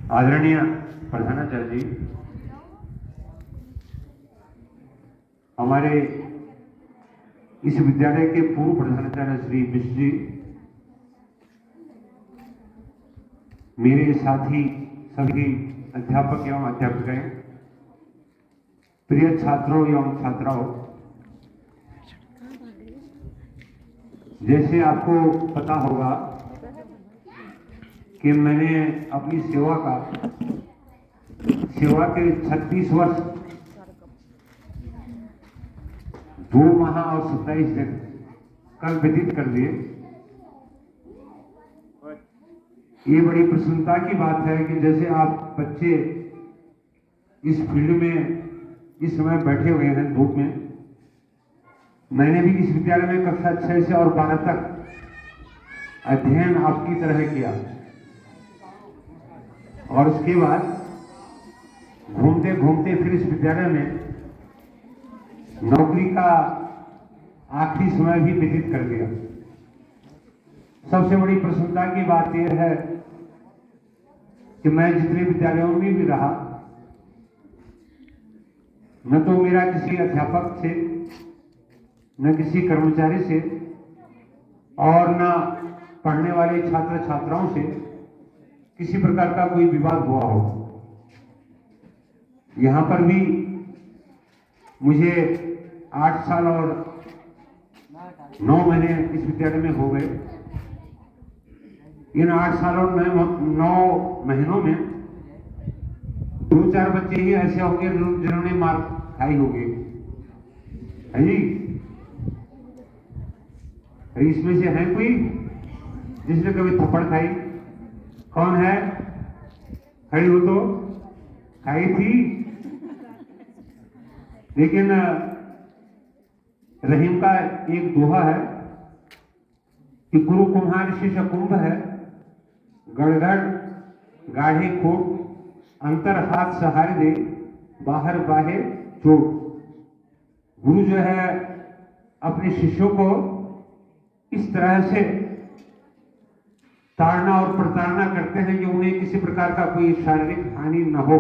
आदरणीय प्रधानाचार्य जी, हमारे इस विद्यालय के पूर्व प्रधानाचार्य श्री मिश्र जी, मेरे साथी सभी अध्यापक एवं अध्यापिकाएं, प्रिय छात्रों एवं छात्राओं, जैसे आपको पता होगा कि मैंने अपनी सेवा के 36 वर्ष 2 माह और 27 दिन कल व्यतीत कर दिए। ये बड़ी प्रसन्नता की बात है कि जैसे आप बच्चे इस फील्ड में इस समय बैठे हुए हैं धूप में। मैंने भी इस विद्यालय में कक्षा 6 से और 12 तक अध्ययन आपकी तरह किया और उसके बाद घूमते घूमते फिर इस विद्यालय में नौकरी का आखिरी समय भी व्यतीत कर दिया। सबसे बड़ी प्रसन्नता की बात यह है कि मैं जितने विद्यालयों में भी रहा, न तो मेरा किसी अध्यापक से, न किसी कर्मचारी से और न पढ़ने वाले छात्र छात्राओं से किसी प्रकार का कोई विवाद हुआ हो। यहां पर भी मुझे 8 साल और 9 महीने इस विद्यालय में हो गए। इन 8 साल और 9 महीनों में 2-4 बच्चे ही ऐसे होंगे जिन्होंने मार खाई होगी, है जी? इसमें से है कोई जिसने कभी थप्पड़ खाई? कौन है? खड़ी हो तो खाई थी। लेकिन रहीम का एक दोहा है कि गुरु कुम्हार शिष्य कुंभ है, गड़गड़ गाढ़े खोट, अंतर हाथ सहारे दे, बाहर बाहे चोट। गुरु जो है अपने शिष्यों को इस तरह से ताड़ना और प्रताड़ना करते हैं कि उन्हें किसी प्रकार का कोई शारीरिक हानि न हो।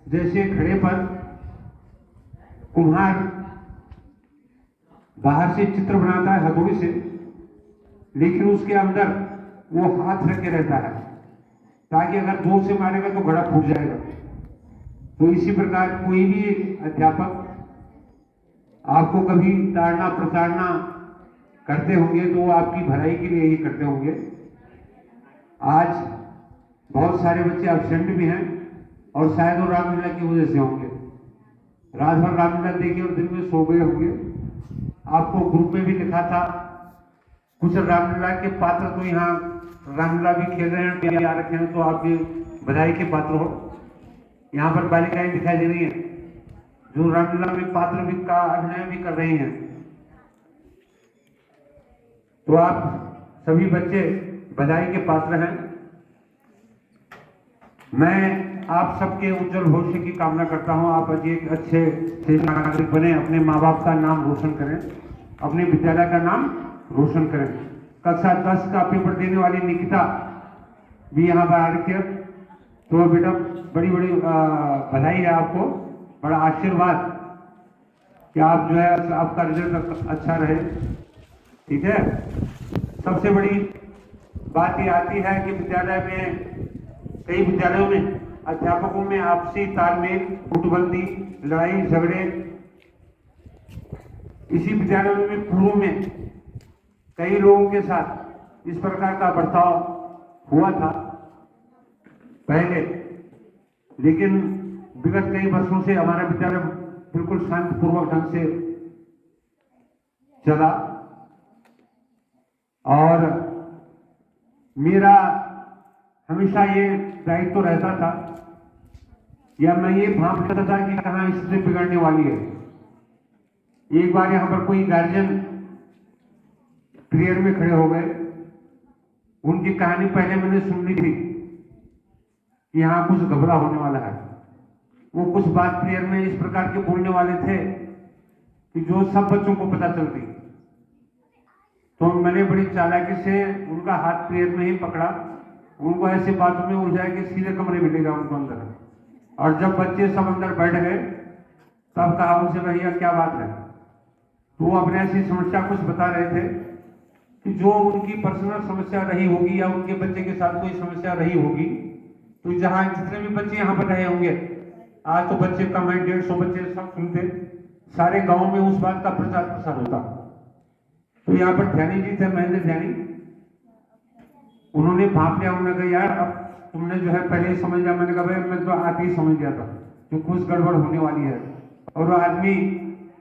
जैसे घड़े पर कुम्हार बाहर से चित्र बनाता है हथौड़ी से, लेकिन उसके अंदर वो हाथ रखे रहता है ताकि अगर जोर से मारेगा तो घड़ा फूट जाएगा। तो इसी प्रकार कोई भी अध्यापक आपको कभी ताड़ना प्रताड़ना करते होंगे तो वो आपकी भलाई के लिए ही करते होंगे। आज बहुत सारे बच्चे एब्सेंट भी हैं और शायद वो रामलीला की वजह से होंगे। रात भर रामलीला देखे और दिन में सो गए होंगे। आपको ग्रुप में भी लिखा था, कुछ रामलीला के पात्र तो यहाँ रामलीला भी खेल रहे हैं, आ रखे हैं, तो आप भी बधाई के पात्र हो। यहाँ पर बालिकाएं दिखाई दे रही हैं जो रामलीला में पात्र भी का अभिनय भी कर रही हैं। तो आप सभी बच्चे बधाई के पात्र हैं। मैं आप सबके उज्जवल भविष्य की कामना करता हूं। आप आज एक अच्छे से नागरिक बने, अपने माँ बाप का नाम रोशन करें, अपने विद्यालय का नाम रोशन करें। कक्षा 10 का पेपर देने वाली निकिता भी यहाँ पर आ रखी है। तो बेटा बड़ी बड़ी बधाई है आपको, बड़ा आशीर्वाद कि आप जो है आपका रिजल्ट अच्छा रहे। ठीक है। सबसे बड़ी बात ये आती है कि विद्यालय में, कई विद्यालयों में अध्यापकों में आपसी तालमेल, गुटबंदी, लड़ाई झगड़े, इसी विद्यालय में पूर्व में कई लोगों के साथ इस प्रकार का बर्ताव हुआ था पहले, लेकिन विगत कई वर्षों से हमारा विद्यालय बिल्कुल शांतिपूर्वक ढंग से चला। और मेरा हमेशा ये दायित्व रहता था या मैं ये भाप लेता था कि कहाँ स्थिति बिगड़ने वाली है। एक बार यहाँ पर कोई गार्जियन प्रेयर में खड़े हो गए। उनकी कहानी पहले मैंने सुन ली थी कि यहाँ कुछ घबरा होने वाला है। वो कुछ बात प्रेयर में इस प्रकार के बोलने वाले थे कि जो सब बच्चों को पता चलती। तो मैंने बड़ी चालाकी से उनका हाथ प्रेयर में ही पकड़ा उनको ऐसी बातों में उलझाए कि सीधे कमरे में ले जाओ उनको अंदर। और जब बच्चे सब अंदर बैठ गए तब कहा उनसे, भैया क्या बात है? तो वो अपने ऐसी समस्या कुछ बता रहे थे कि जो उनकी पर्सनल समस्या रही होगी या उनके बच्चे के साथ कोई समस्या रही होगी, तो जहां जितने भी बच्चे यहाँ पर रहे होंगे, आज तो बच्चे कम है, 150 बच्चे सब सुनते, सारे गांव में उस बात का प्रचार प्रसार होता। तो यहाँ पर ध्यानी जी थे, महेंद्र ध्यानी, उन्होंने भाप लिया। उन्होंने कहा यार अब तुमने जो है पहले ही समझ लिया। मैंने कहा भाई मैं तो आते ही समझ गया था जो कुछ गड़बड़ होने वाली है। और वो आदमी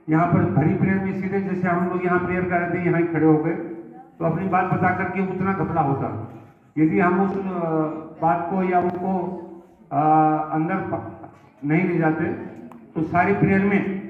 यहाँ पर भरी प्रेयर में सीधे जैसे हम लोग यहाँ प्रेयर कर रहे थे, यहाँ ही खड़े हो गए, तो अपनी बात बता करके उतना घपला होता। यदि हम उस बात को या उनको अंदर नहीं ले जाते तो सारी प्रेयर में